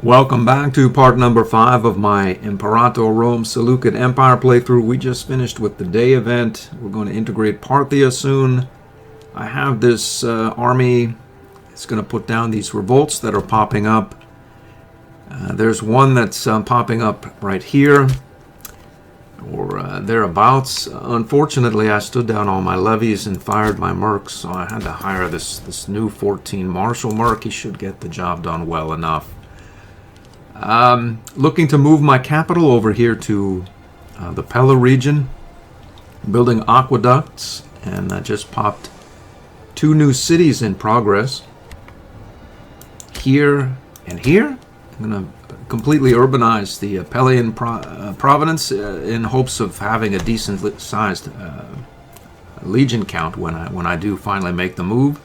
Welcome back to part number 5 of my Imperator Rome Seleukid Empire playthrough. We just finished with the day event. We're going to integrate Parthia soon. I have this army. It's going to put down these revolts that are popping up. There's one that's popping up right here, or thereabouts. Unfortunately, I stood down all my levies and fired my mercs, so I had to hire this new 14 Marshal merc. He should get the job done well enough. Looking to move my capital over here to the Pella region, building aqueducts, and I just popped 2 new cities in progress. Here and here. I'm going to completely urbanize the Pellian province in hopes of having a decent sized legion count when I do finally make the move.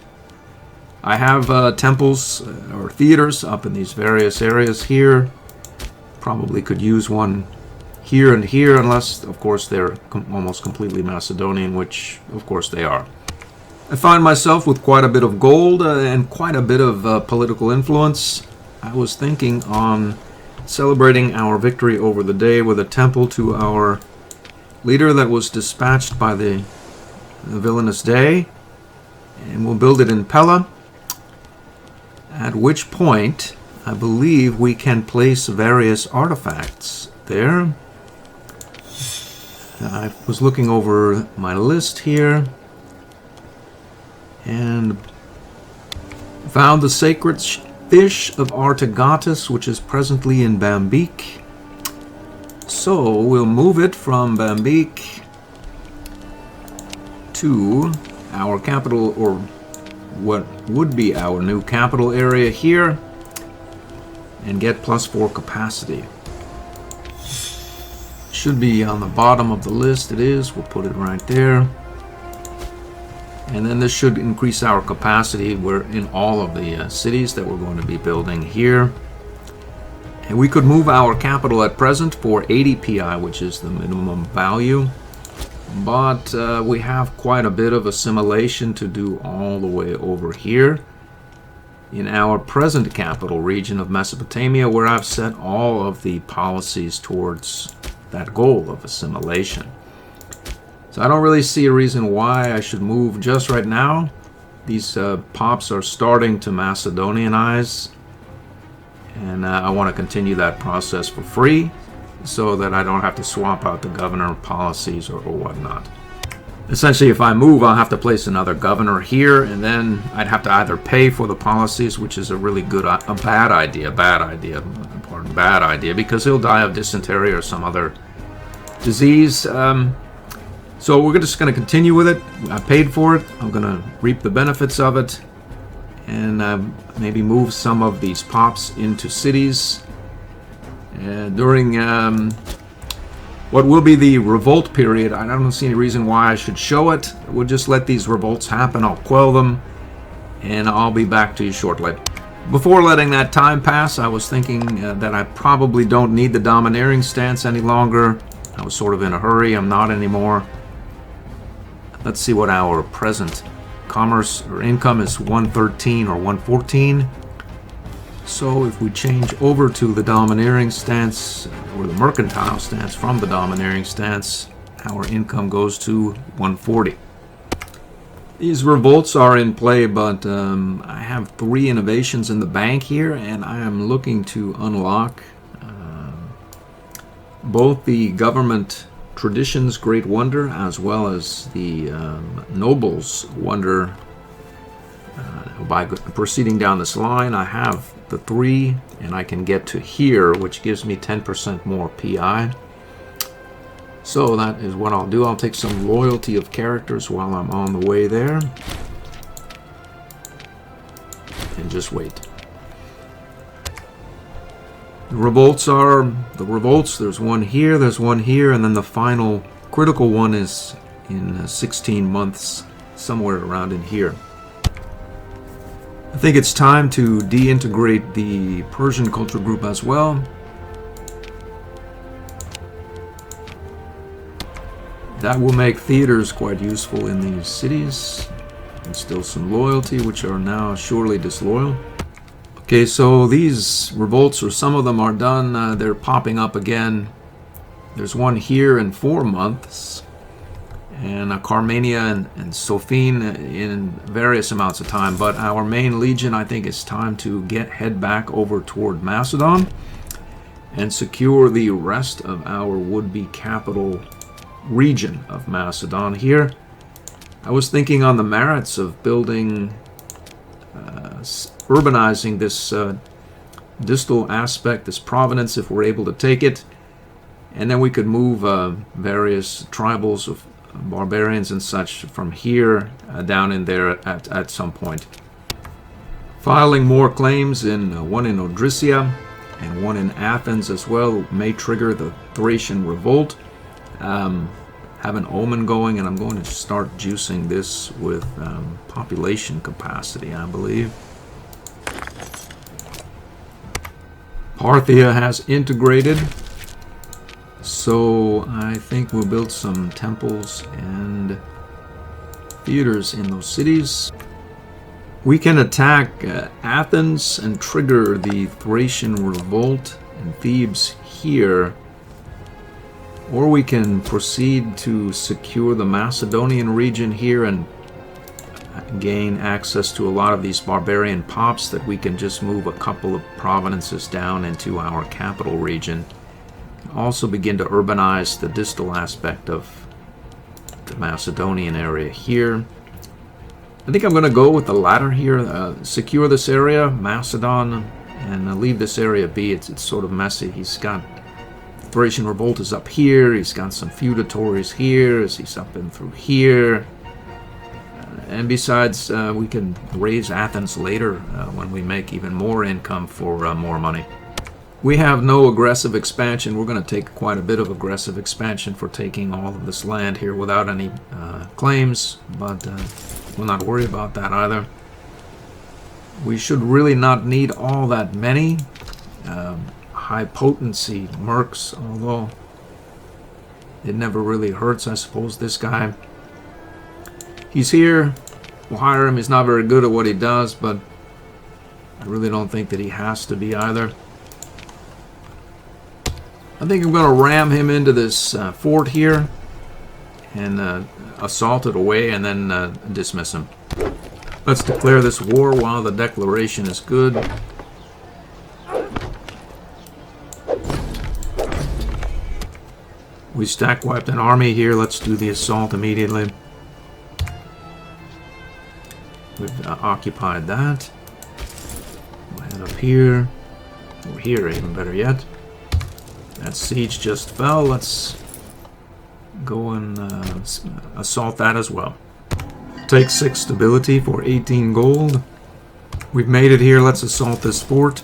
I have temples or theaters up in these various areas here. Probably could use one here and here, unless, of course, they're almost completely Macedonian, which, of course, they are. I find myself with quite a bit of gold and quite a bit of political influence. I was thinking on celebrating our victory over the day with a temple to our leader that was dispatched by the villainous day, and we'll build it in Pella. At which point, I believe we can place various artifacts there. I was looking over my list here and found the sacred fish of Artagatus, which is presently in Bambeek. So we'll move it from Bambeek to our capital, or what would be our new capital area here, and get +4 capacity. Should be on the bottom of the list. It is. We'll put it right there. And then this should increase our capacity. We're in all of the cities that we're going to be building here. And we could move our capital at present for 80 PI, which is the minimum value. But we have quite a bit of assimilation to do all the way over here in our present capital region of Mesopotamia, where I've set all of the policies towards that goal of assimilation. So I don't really see a reason why I should move just right now. These pops are starting to Macedonianize, and I want to continue that process for free, so that I don't have to swap out the governor policies or whatnot. Essentially, if I move, I'll have to place another governor here, and then I'd have to either pay for the policies, which is a really bad idea, because he'll die of dysentery or some other disease. So we're just going to continue with it. I paid for it. I'm going to reap the benefits of it, and maybe move some of these pops into cities. During what will be the revolt period, I don't see any reason why I should show it. We'll just let these revolts happen. I'll quell them, and I'll be back to you shortly. Before letting that time pass, I was thinking that I probably don't need the domineering stance any longer. I was sort of in a hurry. I'm not anymore. Let's see what our present commerce or income is. 113 or 114. So if we change over to the domineering stance, or the mercantile stance from the domineering stance, our income goes to 140. These revolts are in play, but I have 3 innovations in the bank here, and I am looking to unlock both the government traditions great wonder as well as the nobles wonder. By proceeding down this line, I have the 3, and I can get to here, which gives me 10% more PI. So that is what I'll do. I'll take some loyalty of characters while I'm on the way there, and just wait. The revolts are the revolts. There's one here, there's one here, and then the final critical one is in 16 months, somewhere around in here. I think it's time to deintegrate the Persian culture group as well. That will make theaters quite useful in these cities. Instill some loyalty, which are now surely disloyal. Okay, so these revolts, or some of them are done. They're popping up again. There's one here in 4 months, and Carmania and Sophene in various amounts of time. But our main legion, I think it's time to head back over toward Macedon and secure the rest of our would-be capital region of Macedon here. I was thinking on the merits of building, urbanizing this distal aspect, this province, if we're able to take it. And then we could move various tribals of barbarians and such from here down in there at some point. Filing more claims in one in Odrysia and one in Athens as well may trigger the Thracian revolt. Have an omen going, and I'm going to start juicing this with population capacity, I believe. Parthia has integrated, so I think we'll build some temples and theaters in those cities. We can attack Athens and trigger the Thracian revolt in Thebes here, or we can proceed to secure the Macedonian region here and gain access to a lot of these barbarian pops that we can just move a couple of provinces down into our capital region. Also begin to urbanize the distal aspect of the Macedonian area here. I think I'm going to go with the latter here. Secure this area, Macedon, and leave this area be. It's sort of messy. He's got Thracian revolt is up here. He's got some feudatories here. He's up and through here. And besides, we can raise Athens later when we make even more income for more money. We have no aggressive expansion. We're going to take quite a bit of aggressive expansion for taking all of this land here without any claims, but we'll not worry about that either. We should really not need all that many high potency mercs, although it never really hurts, I suppose. This guy, he's here. We'll hire him. He's not very good at what he does, but I really don't think that he has to be either. I think I'm going to ram him into this fort here and assault it away and then dismiss him. Let's declare this war while the declaration is good. We stack wiped an army here. Let's do the assault immediately. We've occupied that. We'll head up here. Or here, even better yet. That siege just fell. Let's go and assault that as well. Take 6 stability for 18 gold. We've made it here. Let's assault this fort.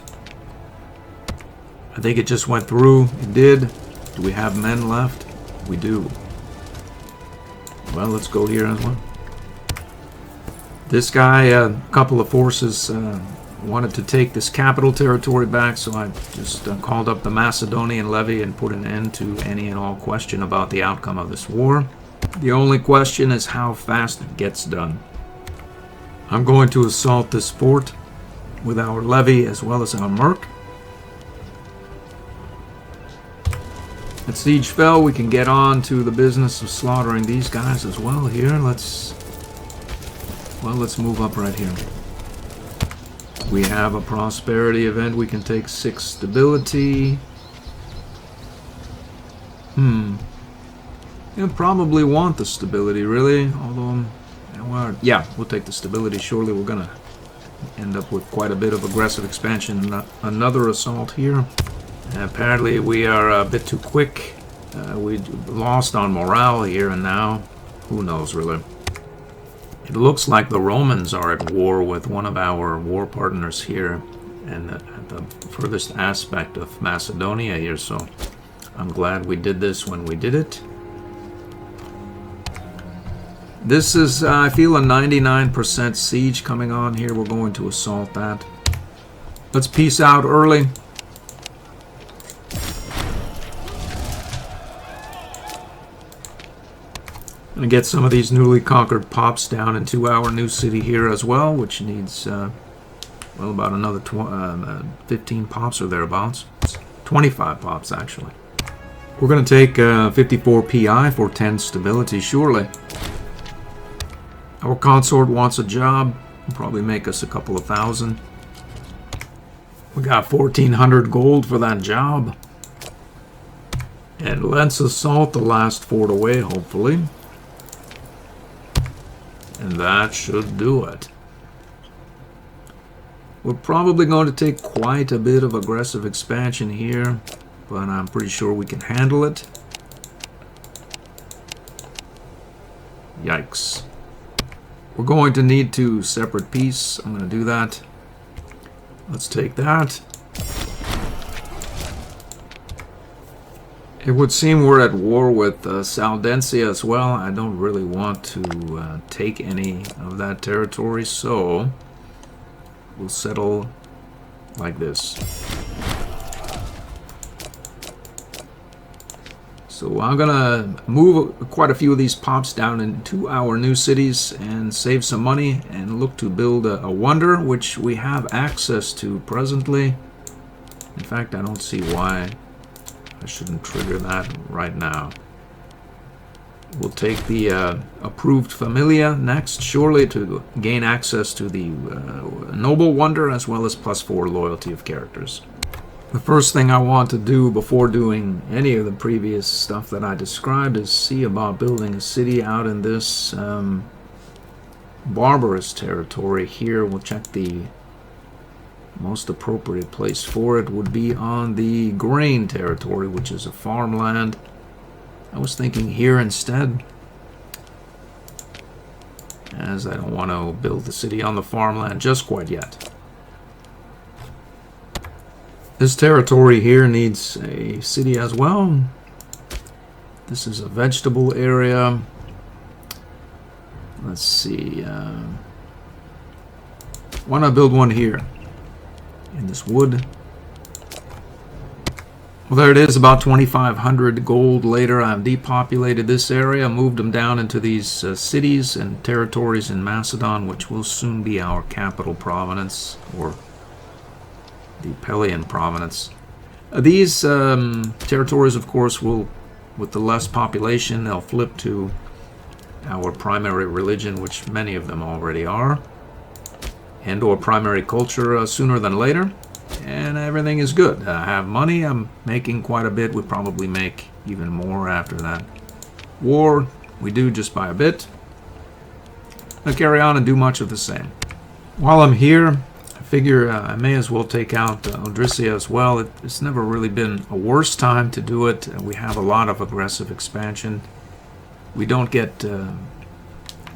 I think it just went through. It did. Do we have men left? We do. Well, let's go here as well. This guy, a couple of forces wanted to take this capital territory back, so I just called up the Macedonian levy and put an end to any and all question about the outcome of this war. The only question is how fast it gets done. I'm going to assault this fort with our levy as well as our merc. That siege fell. We can get on to the business of slaughtering these guys as well here. Let's move up right here. We have a prosperity event. We can take 6 stability. You probably want the stability, really. Although, well, yeah, we'll take the stability. Surely we're going to end up with quite a bit of aggressive expansion. Another assault here. Apparently we are a bit too quick. We lost on morale here, and now, who knows, really. It looks like the Romans are at war with one of our war partners here, and at the furthest aspect of Macedonia here, so I'm glad we did this when we did it. This is, I feel, a 99% siege coming on here. We're going to assault that. Let's peace out early. And get some of these newly conquered pops down into our new city here as well, which needs well, about another 15 pops or thereabouts. 25 pops, actually. We're going to take 54 PI for 10 stability, surely. Our consort wants a job. Will probably make us a couple of thousand. We got 1,400 gold for that job. And let's assault the last fort away, hopefully. And that should do it. We're probably going to take quite a bit of aggressive expansion here, but I'm pretty sure we can handle it. Yikes. We're going to need to separate peace. I'm going to do that. Let's take that. It would seem we're at war with Saldensia as well. I don't really want to take any of that territory, so we'll settle like this. So I'm gonna move quite a few of these pops down into our new cities and save some money and look to build a wonder, which we have access to presently. In fact, I don't see why I shouldn't trigger that right now. We'll take the approved familia next, surely, to gain access to the noble wonder as well as +4 loyalty of characters. The first thing I want to do before doing any of the previous stuff that I described is see about building a city out in this barbarous territory here. We'll check the most appropriate place for it would be on the grain territory, which is a farmland. I was thinking here instead, as I don't want to build the city on the farmland just quite yet. This territory here needs a city as well. This is a vegetable area. Let's see. Why not build one here in this wood? Well, there it is, about 2,500 gold later. I've depopulated this area, moved them down into these cities and territories in Macedon, which will soon be our capital province, or the Pelian province. These territories, of course, will, with the less population, they'll flip to our primary religion, which many of them already are, and or primary culture sooner than later. And everything is good. I have money. I'm making quite a bit. We probably make even more after that war. We do just by a bit. I'll carry on and do much of the same. While I'm here, I figure I may as well take out Odrisia as well. It's never really been a worse time to do it. We have a lot of aggressive expansion. We don't get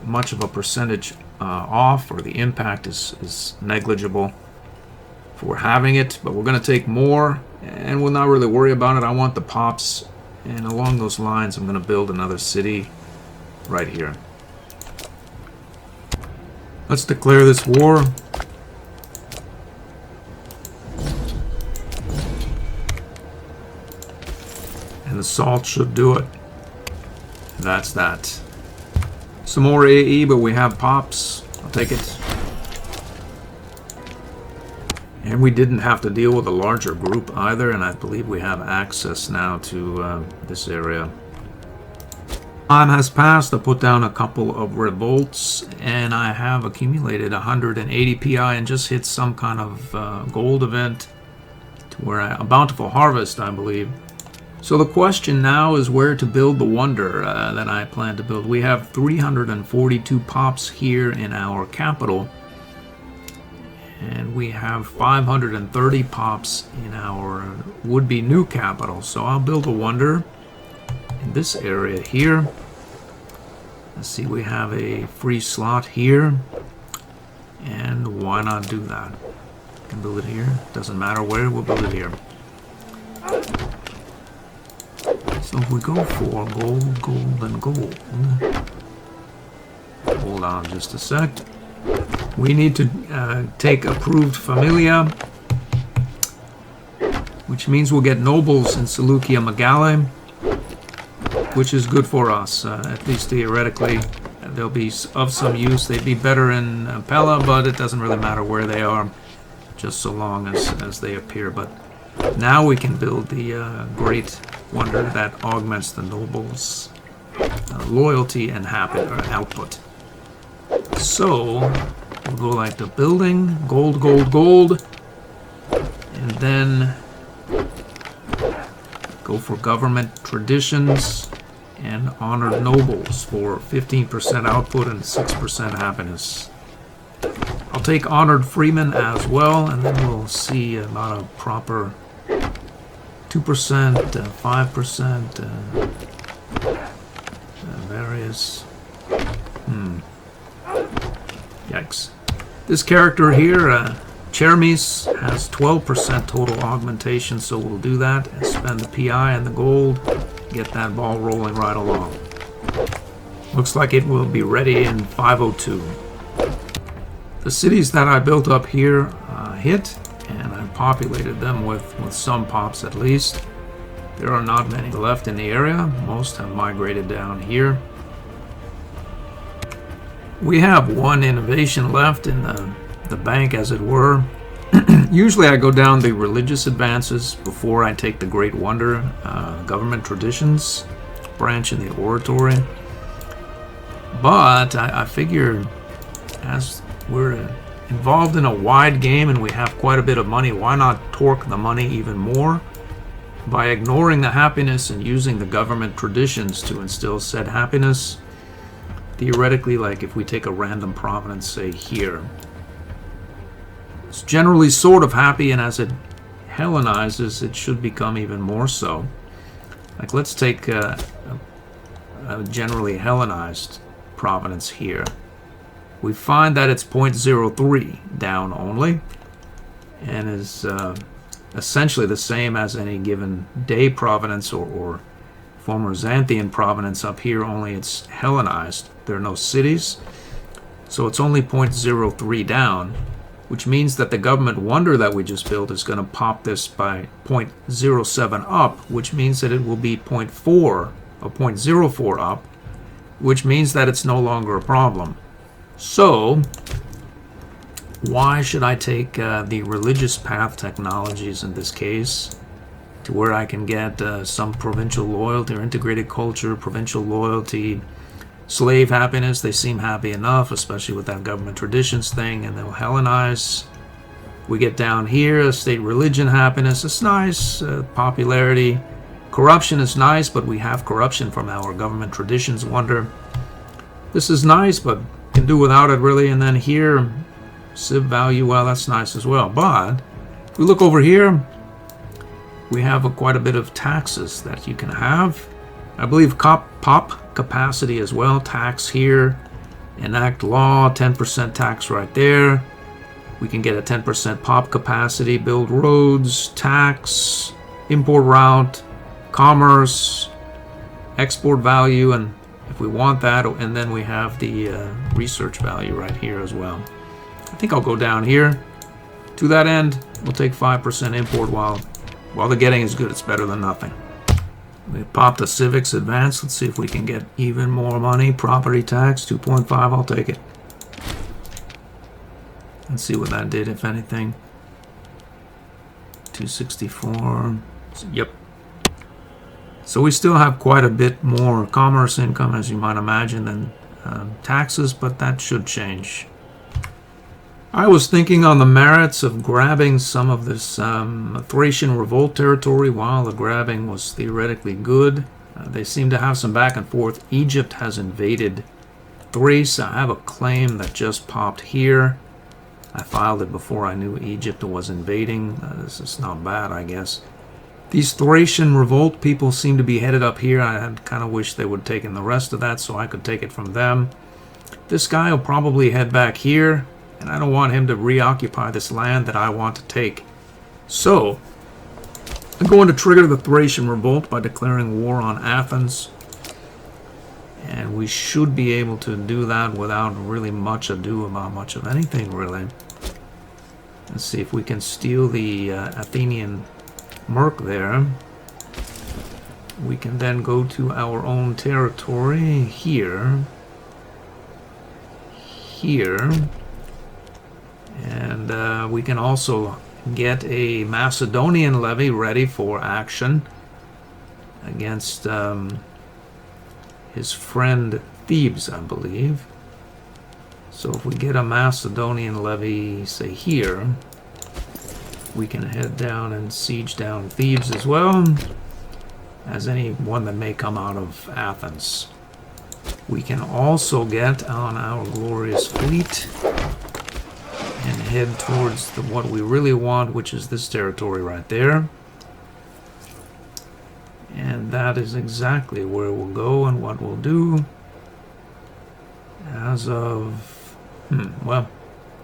much of a percentage off, or the impact is negligible for having it, but we're going to take more, and we'll not really worry about it. I want the pops, and along those lines I'm going to build another city right here. Let's declare this war. And the salt should do it. That's that. Some more AE, but we have pops. I'll take it. And we didn't have to deal with a larger group either, and I believe we have access now to this area. Time has passed. I put down a couple of revolts, and I have accumulated 180 PI and just hit some kind of gold event to where a bountiful harvest, I believe. So the question now is where to build the wonder that I plan to build. We have 342 pops here in our capital. And we have 530 pops in our would-be new capital. So I'll build a wonder in this area here. Let's see, we have a free slot here. And why not do that? We can build it here. Doesn't matter where, we'll build it here. So if we go for gold, gold, and gold. Hold on just a sec. We need to take approved familia, which means we'll get nobles in Seleukia Megale, which is good for us, at least theoretically. They'll be of some use. They'd be better in Pella, but it doesn't really matter where they are. just so long as they appear. But now we can build the great wonder that augments the nobles' loyalty and output. So we'll go like the building, gold, gold, gold, and then go for government traditions and honored nobles for 15% output and 6% happiness. I'll take honored freemen as well, and then we'll see about a proper 2%, 5%, various. Yikes. This character here, Chermis, has 12% total augmentation, so we'll do that and spend the PI and the gold, get that ball rolling right along. Looks like it will be ready in 502. The cities that I built up here hit, and I populated them with some pops at least. There are not many left in the area. Most have migrated down here. We have one innovation left in the bank, as it were. Usually I go down the religious advances before I take the Great Wonder government traditions branch in the oratory. But I figure as we're involved in a wide game and we have quite a bit of money, why not torque the money even more by ignoring the happiness and using the government traditions to instill said happiness? Theoretically, like if we take a random province, say here, it's generally sort of happy, and as it Hellenizes, it should become even more so. Like let's take a generally Hellenized province here. We find that it's 0.03 down only, and is essentially the same as any given day province or former Xanthian province up here, only it's Hellenized. There are no cities, so it's only 0.03 down, which means that the government wonder that we just built is going to pop this by 0.07 up, which means that it will be 0.4 or 0.04 up, which means that it's no longer a problem. So why should I take the religious path technologies in this case, to where I can get some provincial loyalty or integrated culture, provincial loyalty, slave happiness? They seem happy enough, especially with that government traditions thing, and they'll Hellenize. We get down here, state religion happiness. It's nice, popularity. Corruption is nice, but we have corruption from our government traditions wonder. This is nice, but can do without it really. And then here, civ value, well, that's nice as well. But if we look over here, we have quite a bit of taxes that you can have. I believe pop capacity as well. Tax here, enact law, 10% tax right there. We can get a 10% pop capacity, build roads, tax, import route, commerce, export value, and if we want that, and then we have the research value right here as well. I think I'll go down here. To that end, we'll take 5% import while the getting is good. It's better than nothing. We pop the civics advance. Let's see if we can get even more money. Property tax 2.5. I'll take it. Let's see what that did, if anything. 264. Yep. So we still have quite a bit more commerce income, as you might imagine, than taxes, but that should change. I was thinking on the merits of grabbing some of this Thracian revolt territory while the grabbing was theoretically good. They seem to have some back and forth. Egypt has invaded Thrace. I have a claim that just popped here. I filed it before I knew Egypt was invading. This is not bad, I guess. These Thracian revolt people seem to be headed up here. I had kind of wished they would have taken the rest of that so I could take it from them. This guy will probably head back here, and I don't want him to reoccupy this land that I want to take. So, I'm going to trigger the Thracian revolt by declaring war on Athens. And we should be able to do that without really much ado about much of anything, really. Let's see if we can steal the Athenian merc there. We can then go to our own territory here, and And we can also get a Macedonian levy ready for action against his friend Thebes, I believe. So if we get a Macedonian levy, say here, we can head down and siege down Thebes as well as any one that may come out of Athens. We can also get on our glorious fleet and head towards what we really want, which is this territory right there. And that is exactly where we'll go and what we'll do. As of... well,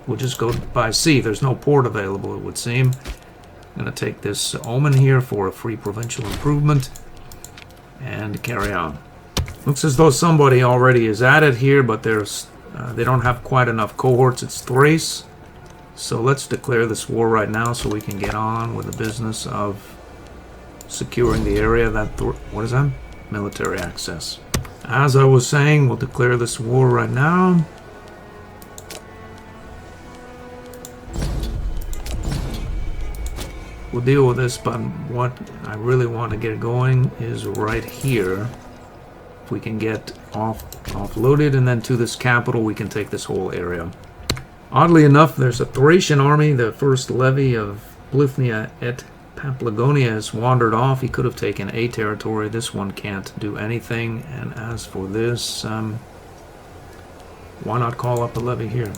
we'll just go by sea. There's no port available, it would seem. I'm going to take this omen here for a free provincial improvement and carry on. Looks as though somebody already is at it here, but there's they don't have quite enough cohorts. It's Thrace. So let's declare this war right now so we can get on with the business of securing the area. What is that? Military access. As I was saying, we'll declare this war right now. We'll deal with this, but what I really want to get going is right here. If we can get offloaded and then to this capital, we can take this whole area. Oddly enough, there's a Thracian army. The first levy of Bithynia et Paphlagonia has wandered off. He could have taken a territory. This one can't do anything. And as for this, why not call up a levy here?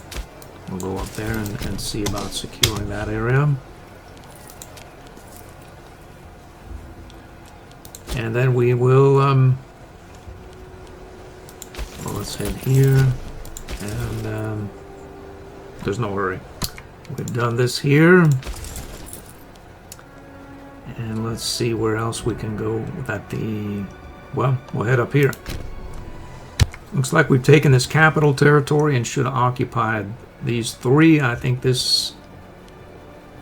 We'll go up there and see about securing that area. And then we will, well, let's head here, and there's no hurry. We've done this here, and let's see where else we can go at the, well, we'll head up here. Looks like we've taken this capital territory and should occupy these three. I think this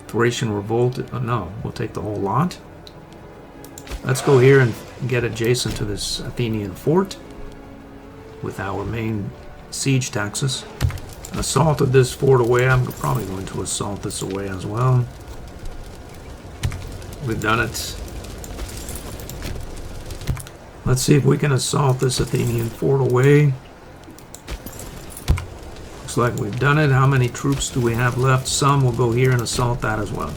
Thracian revolt, no, we'll take the whole lot. Let's go here and get adjacent to this Athenian fort with our main siege taxes. Assaulted this fort away. I'm probably going to assault this away as well. We've done it. Let's see if we can assault this Athenian fort away. Looks like we've done it. How many troops do we have left? Some. We'll go here and assault that as well.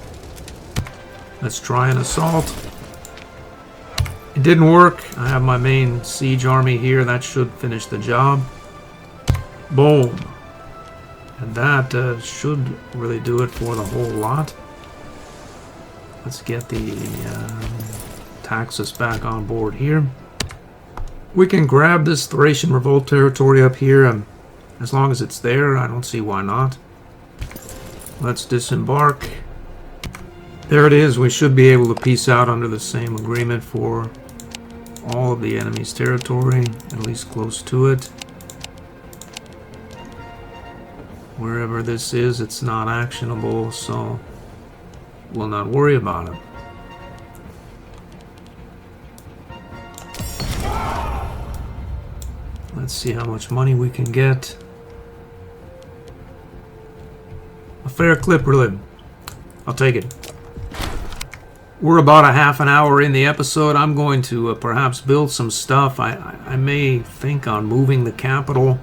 Let's try an assault. It didn't work. I have my main siege army here. That should finish the job. Boom. And that should really do it for the whole lot. Let's get the taxes back on board here. We can grab this Thracian revolt territory up here. As long as it's there, I don't see why not. Let's disembark. There it is. We should be able to peace out under the same agreement for all of the enemy's territory, at least close to it. Wherever this is, it's not actionable, so we'll not worry about it. Let's see how much money we can get. A fair clip, really. I'll take it. We're about a half an hour in the episode. I'm going to perhaps build some stuff. I may think on moving the capital.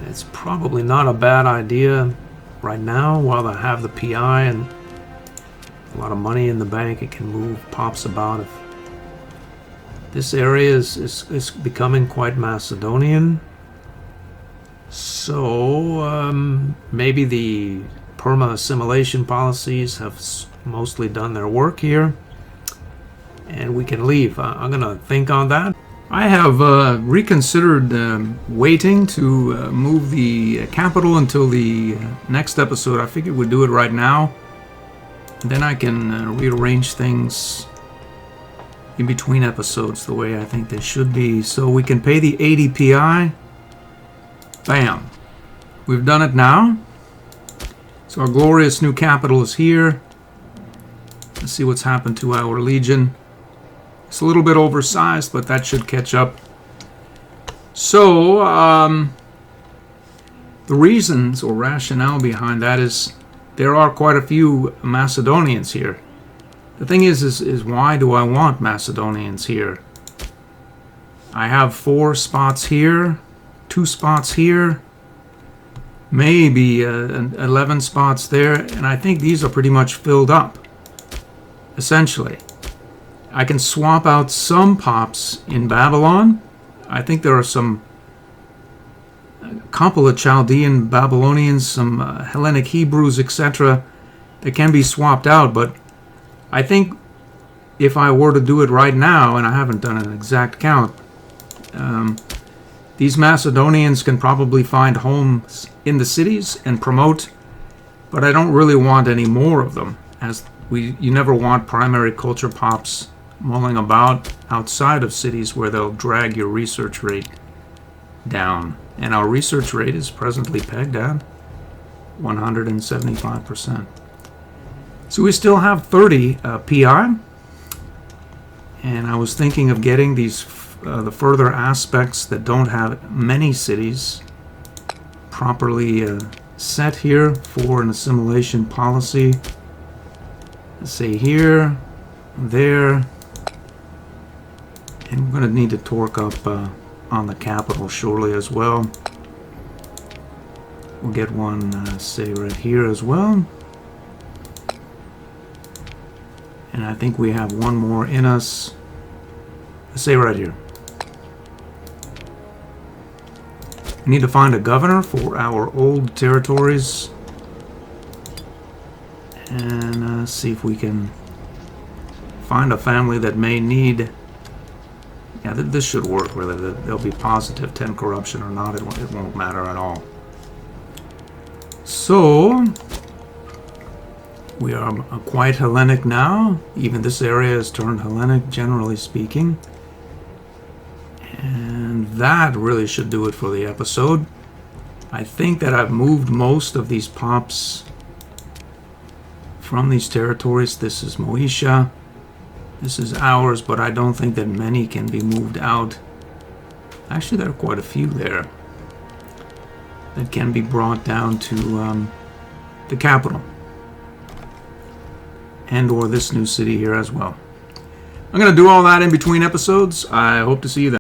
It's probably not a bad idea right now while I have the PI and a lot of money in the bank. It can move, pops about. If this area is becoming quite Macedonian. So maybe the perma-assimilation policies have mostly done their work here, and we can leave. I'm going to think on that. I have reconsidered waiting to move the capital until the next episode. I figured we'd do it right now. And then I can rearrange things in between episodes the way I think they should be. So we can pay the 80 PI. Bam. We've done it now. So our glorious new capital is here. Let's see what's happened to our legion. It's a little bit oversized, but that should catch up. So, The reasons or rationale behind that is there are quite a few Macedonians here. The thing is why do I want Macedonians here? I have 4 spots here, 2 spots here, maybe 11 spots there, and I think these are pretty much filled up, essentially. I can swap out some pops in Babylon. I think there are a couple of Chaldean Babylonians, some Hellenic Hebrews, etc. that can be swapped out, but I think if I were to do it right now, and I haven't done an exact count, these Macedonians can probably find homes in the cities and promote, but I don't really want any more of them, as you never want primary culture pops mulling about outside of cities where they'll drag your research rate down. And our research rate is presently pegged at 175%. So we still have 30 PI, and I was thinking of getting these the further aspects that don't have many cities properly set here for an assimilation policy. Let's say here, there, and we're going to need to torque up on the capital surely as well. We'll get one, say, right here as well. And I think we have one more in us. Let's say right here. We need to find a governor for our old territories. And see if we can find a family that may need... Yeah, this should work, whether they'll be positive 10 corruption or not, it won't matter at all. So, we are quite Hellenic now. Even this area is turned Hellenic, generally speaking. And that really should do it for the episode. I think that I've moved most of these pops from these territories. This is Moesha. This is ours, but I don't think that many can be moved out. Actually, there are quite a few there that can be brought down to the capital. And or this new city here as well. I'm going to do all that in between episodes. I hope to see you then.